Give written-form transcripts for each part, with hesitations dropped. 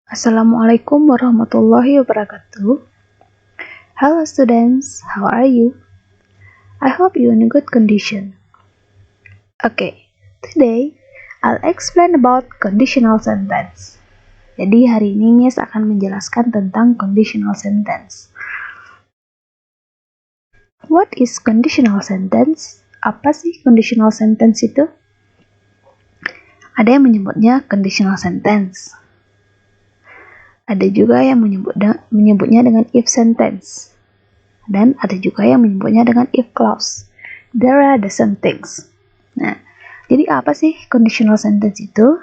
Assalamualaikum warahmatullahi wabarakatuh. Hello students, how are you? I hope you're in a good condition. Okay, today I'll explain about conditional sentence. Jadi hari ini Miss akan menjelaskan tentang conditional sentence. What is conditional sentence? Apa sih conditional sentence itu? Ada yang menyebutnya conditional sentence. Ada juga yang menyebutnya dengan if sentence. Dan ada juga yang menyebutnya dengan if clause. There are the same things. Nah, jadi apa sih conditional sentence itu?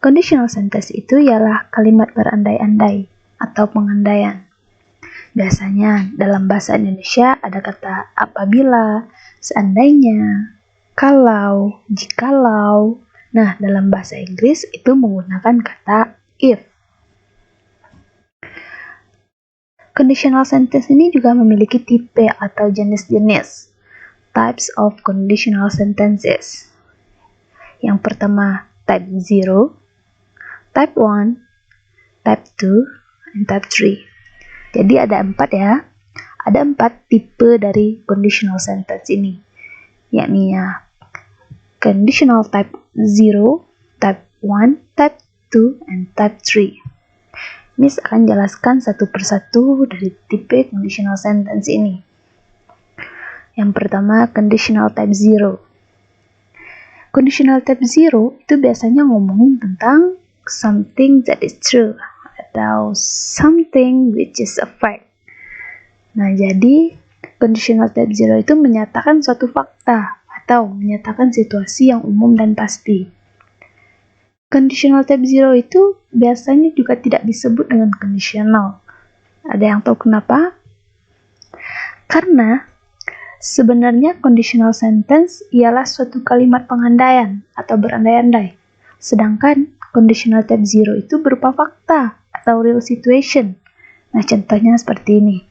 Conditional sentence itu ialah kalimat berandai-andai atau pengandaian. Biasanya dalam bahasa Indonesia ada kata apabila, seandainya, kalau, jikalau. Nah, dalam bahasa Inggris itu menggunakan kata if. Conditional sentence ini juga memiliki tipe atau jenis-jenis. Types of conditional sentences. Yang pertama, type 0, type 1, type 2, and type 3. Jadi ada 4 ya. Ada 4 tipe dari conditional sentence ini. Yakni ya, conditional type 0, type 1, type 2, and type 3. Miss akan jelaskan satu persatu dari tipe conditional sentence ini. Yang pertama, conditional type 0. Conditional type 0 itu biasanya ngomongin tentang something that is true atau something which is a fact. Nah, jadi conditional type 0 itu menyatakan suatu fakta atau menyatakan situasi yang umum dan pasti. Conditional type 0 itu biasanya juga tidak disebut dengan conditional. Ada yang tahu kenapa? Karena sebenarnya conditional sentence ialah suatu kalimat pengandaian atau berandai-andai. Sedangkan conditional type 0 itu berupa fakta atau real situation. Nah, contohnya seperti ini.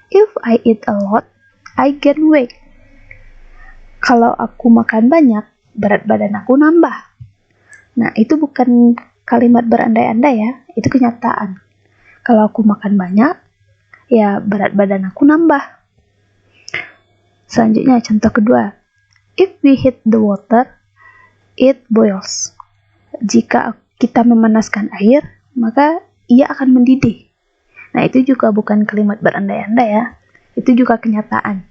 If I eat a lot, I get weight. Kalau aku makan banyak, berat badan aku nambah. Nah, itu bukan kalimat berandai-andai ya, itu kenyataan. Kalau aku makan banyak, ya berat badan aku nambah. Selanjutnya, contoh kedua. If we heat the water, it boils. Jika kita memanaskan air, maka ia akan mendidih. Nah, itu juga bukan kalimat berandai-andai ya. Itu juga kenyataan.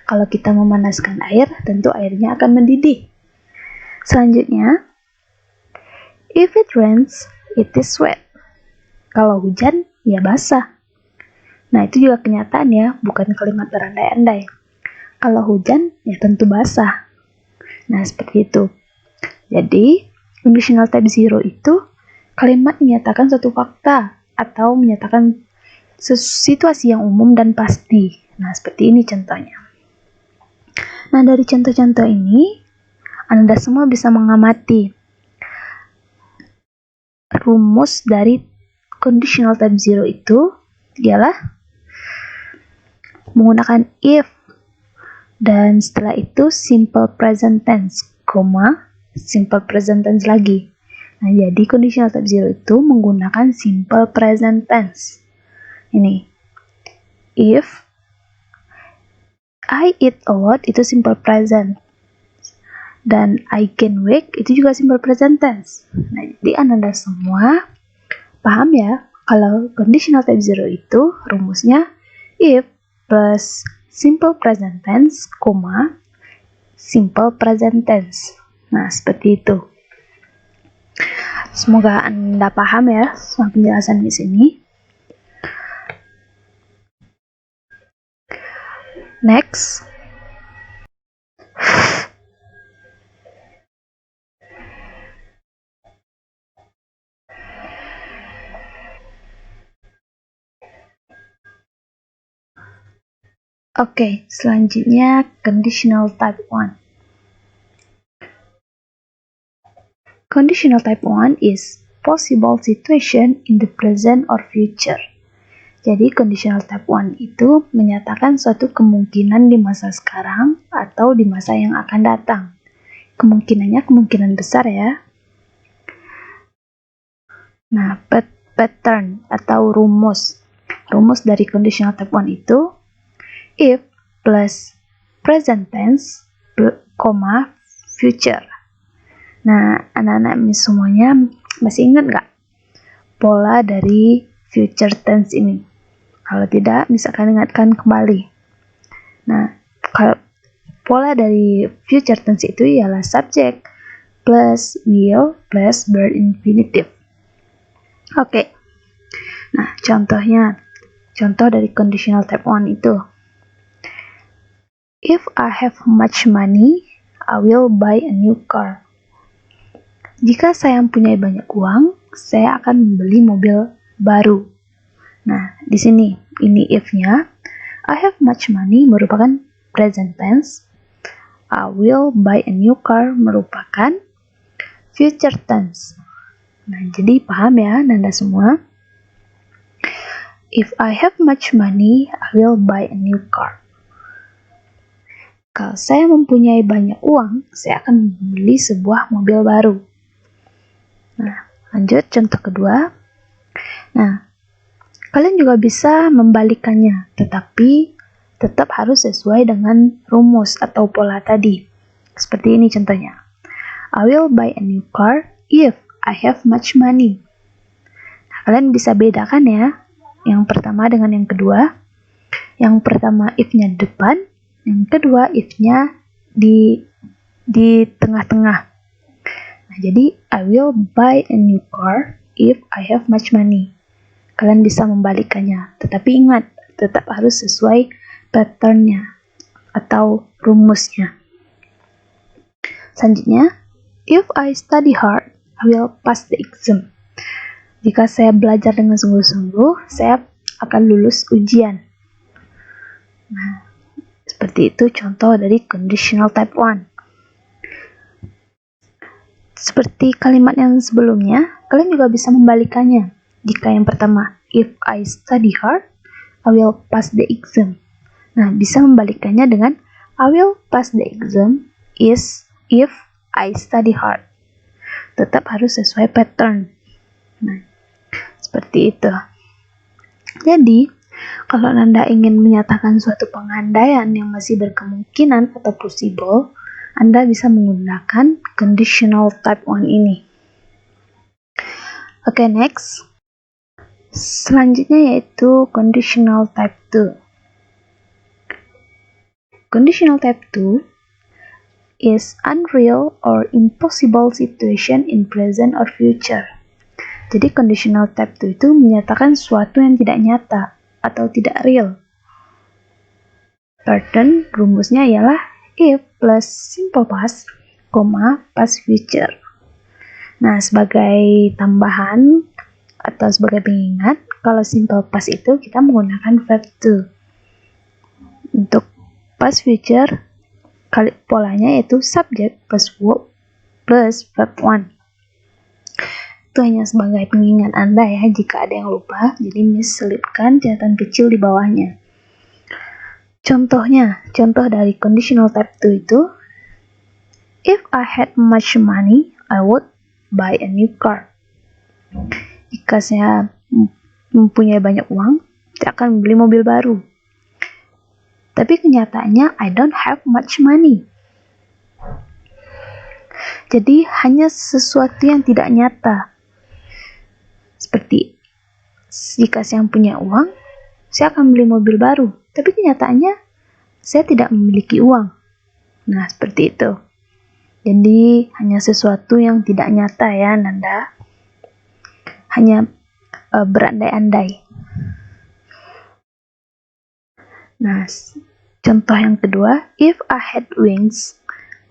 Kalau kita memanaskan air, tentu airnya akan mendidih. Selanjutnya, if it rains, it is wet. Kalau hujan, ya basah. Nah, itu juga kenyataan ya, bukan kalimat berandai-andai. Kalau hujan, ya tentu basah. Nah, seperti itu. Jadi, conditional type 0 itu kalimat menyatakan suatu fakta atau menyatakan situasi yang umum dan pasti. Nah, seperti ini contohnya. Nah, dari contoh-contoh ini, Anda semua bisa mengamati rumus dari conditional type 0 itu ialah menggunakan if dan setelah itu simple present tense, simple present tense lagi. Nah, jadi conditional type 0 itu menggunakan simple present tense. Ini, if I eat a lot itu simple present. Dan I can wake itu juga simple present tense. Nah, jadi Anda semua paham ya, kalau conditional type 0 itu rumusnya if plus simple present tense, simple present tense. Nah, seperti itu. Semoga Anda paham ya sama penjelasan di sini. Next. Oke, selanjutnya conditional type 1. Conditional type 1 is possible situation in the present or future. Jadi conditional type 1 itu menyatakan suatu kemungkinan di masa sekarang atau di masa yang akan datang. Kemungkinannya kemungkinan besar ya. Nah, pattern atau rumus. Rumus dari conditional type 1 itu if plus present tense, future. Nah, anak-anak semuanya masih ingat nggak pola dari future tense ini? Kalau tidak, bisa kalian ingatkan kembali. Nah, kalau pola dari future tense itu ialah subject plus will plus verb infinitive. Oke. Nah, contoh dari conditional type 1 itu. If I have much money, I will buy a new car. Jika saya mempunyai banyak uang, saya akan membeli mobil baru. Nah, di sini ini if-nya. I have much money merupakan present tense. I will buy a new car merupakan future tense. Nah, jadi paham ya Nanda semua? If I have much money, I will buy a new car. Kalau saya mempunyai banyak uang, saya akan membeli sebuah mobil baru. Nah, lanjut contoh kedua. Nah, kalian juga bisa membalikannya, tetapi tetap harus sesuai dengan rumus atau pola tadi. Seperti ini contohnya. I will buy a new car if I have much money. Nah, kalian bisa bedakan ya, yang pertama dengan yang kedua. Yang pertama if-nya depan, yang kedua if-nya di tengah-tengah. Nah, jadi I will buy a new car if I have much money. Kalian bisa membalikannya, tetapi ingat, tetap harus sesuai pattern-nya atau rumusnya. Selanjutnya, if I study hard, I will pass the exam. Jika saya belajar dengan sungguh-sungguh, saya akan lulus ujian. Nah, seperti itu contoh dari conditional type 1. Seperti kalimat yang sebelumnya, kalian juga bisa membalikannya. Jika yang pertama, if I study hard, I will pass the exam. Nah, bisa membalikannya dengan I will pass the exam is if I study hard. Tetap harus sesuai pattern. Nah, seperti itu. Jadi, kalau Anda ingin menyatakan suatu pengandaian yang masih berkemungkinan atau possible, Anda bisa menggunakan conditional type 1 ini. Oke, next. Selanjutnya yaitu conditional type 2. Conditional type 2 is unreal or impossible situation in present or future. Jadi conditional type 2 itu menyatakan sesuatu yang tidak nyata atau tidak real. Pattern rumusnya ialah if plus simple past, past future. Nah, sebagai tambahan atau sebagai pengingat, kalau simple past itu kita menggunakan verb to. Untuk past future, polanya yaitu subject plus verb plus verb 1. Itu hanya sebagai pengingat Anda ya, jika ada yang lupa, jadi Miss selipkan catatan kecil di bawahnya. Contoh dari conditional type 2 itu, if I had much money, I would buy a new car. Jika saya mempunyai banyak uang, saya akan beli mobil baru. Tapi kenyataannya, I don't have much money. Jadi, hanya sesuatu yang tidak nyata. Seperti, jika saya punya uang, saya akan beli mobil baru. Tapi kenyataannya, saya tidak memiliki uang. Nah, seperti itu. Jadi, hanya sesuatu yang tidak nyata ya, Nanda. Hanya berandai-andai. Nah, contoh yang kedua, if I had wings,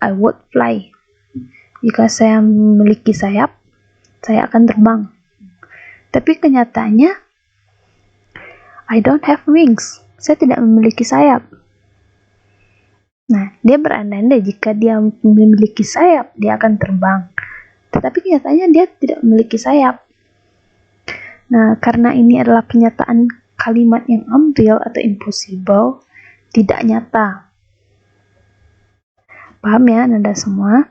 I would fly. Jika saya memiliki sayap, saya akan terbang. Tapi kenyataannya, I don't have wings. Saya tidak memiliki sayap. Nah, dia berandai-andai jika dia memiliki sayap, dia akan terbang. Tetapi kenyataannya dia tidak memiliki sayap. Nah, karena ini adalah penyataan kalimat yang unreal atau impossible, tidak nyata. Paham ya, Anda semua?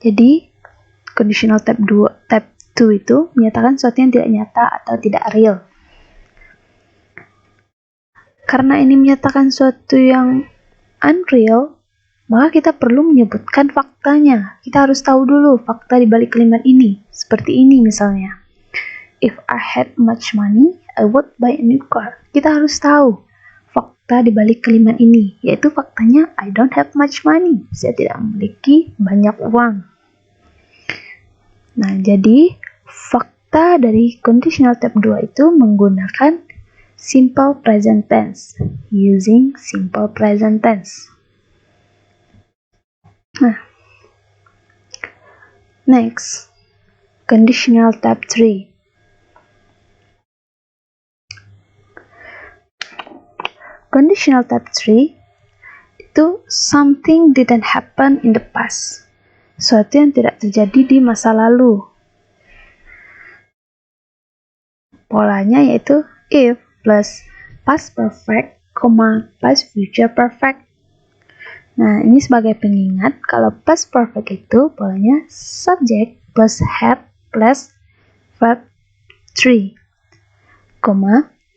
Jadi, Conditional type 2 itu menyatakan sesuatu yang tidak nyata atau tidak real. Karena ini menyatakan sesuatu yang unreal, maka kita perlu menyebutkan faktanya. Kita harus tahu dulu fakta di balik kalimat ini. Seperti ini misalnya. If I had much money, I would buy a new car. Kita harus tahu fakta di balik kalimat ini, yaitu faktanya I don't have much money. Saya tidak memiliki banyak uang. Nah, jadi fakta dari conditional type 2 itu menggunakan simple present tense, using simple present tense. Nah, next, conditional type 3. Conditional type 3 itu something didn't happen in the past. Sesuatu yang tidak terjadi di masa lalu. Polanya yaitu if plus past perfect, past future perfect. Nah, ini sebagai pengingat, kalau past perfect itu polanya subject plus had plus verb 3.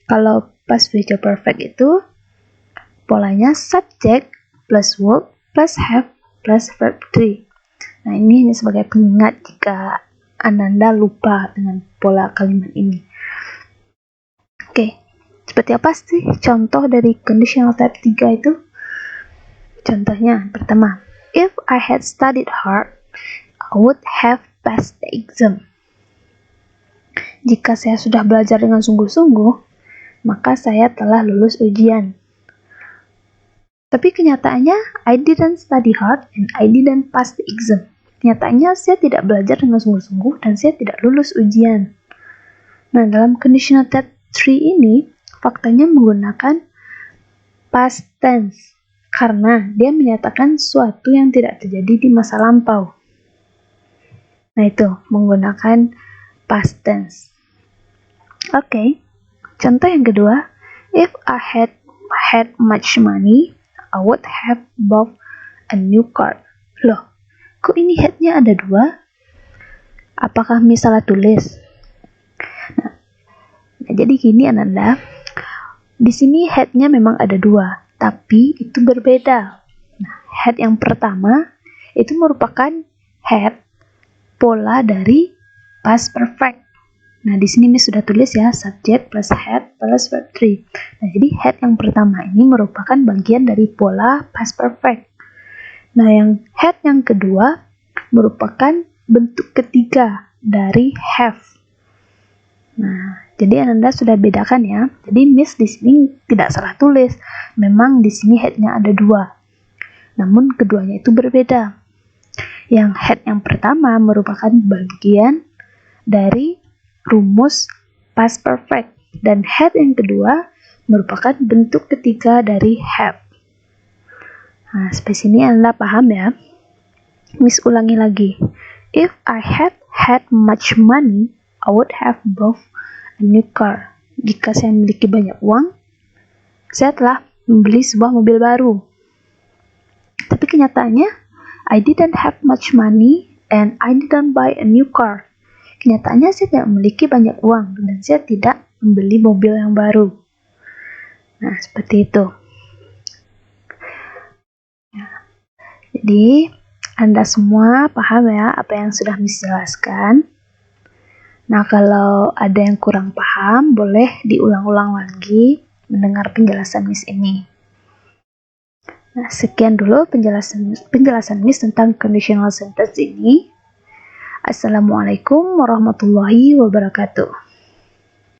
Kalau past future perfect itu polanya subject plus verb plus have plus verb 3. Nah, ini hanya sebagai pengingat jika Ananda lupa dengan pola kalimat ini. Oke, seperti apa sih contoh dari conditional type 3 itu? Contohnya, pertama, if I had studied hard, I would have passed the exam. Jika saya sudah belajar dengan sungguh-sungguh, maka saya telah lulus ujian. Tapi kenyataannya, I didn't study hard and I didn't pass the exam. Kenyataannya, saya tidak belajar dengan sungguh-sungguh dan saya tidak lulus ujian. Nah, dalam conditional type 3 ini, faktanya menggunakan past tense karena dia menyatakan sesuatu yang tidak terjadi di masa lampau. Nah, itu menggunakan past tense. Oke, contoh yang kedua, if I had much money, I would have bought a new car. Loh, kok ini had-nya ada 2? Apakah misalnya tulis? Nah, jadi gini Ananda, di sini had-nya memang ada 2, tapi itu berbeda. Nah, had yang pertama itu merupakan had pola dari past perfect. Nah, di sini Miss sudah tulis ya, subject plus had plus verb 3. Nah, jadi had yang pertama ini merupakan bagian dari pola past perfect. Nah, yang had yang kedua merupakan bentuk ketiga dari have. Nah, jadi Ananda sudah bedakan ya. Jadi Miss di sini tidak salah tulis. Memang di sini had-nya ada 2. Namun keduanya itu berbeda. Yang had yang pertama merupakan bagian dari rumus past perfect dan had yang kedua merupakan bentuk ketiga dari have. Nah, sampai sini Anda paham ya? Miss ulangi lagi. If I had much money, I would have bought a new car. Jika saya memiliki banyak uang, saya telah membeli sebuah mobil baru. Tapi kenyataannya, I didn't have much money and I didn't buy a new car. Kenyataannya saya tidak memiliki banyak uang dan saya tidak membeli mobil yang baru. Nah, seperti itu. Nah, jadi, Anda semua paham ya apa yang sudah Miss jelaskan? Nah, kalau ada yang kurang paham, boleh diulang-ulang lagi mendengar penjelasan Miss ini. Nah, sekian dulu penjelasan Miss tentang conditional sentence ini. Assalamualaikum warahmatullahi wabarakatuh.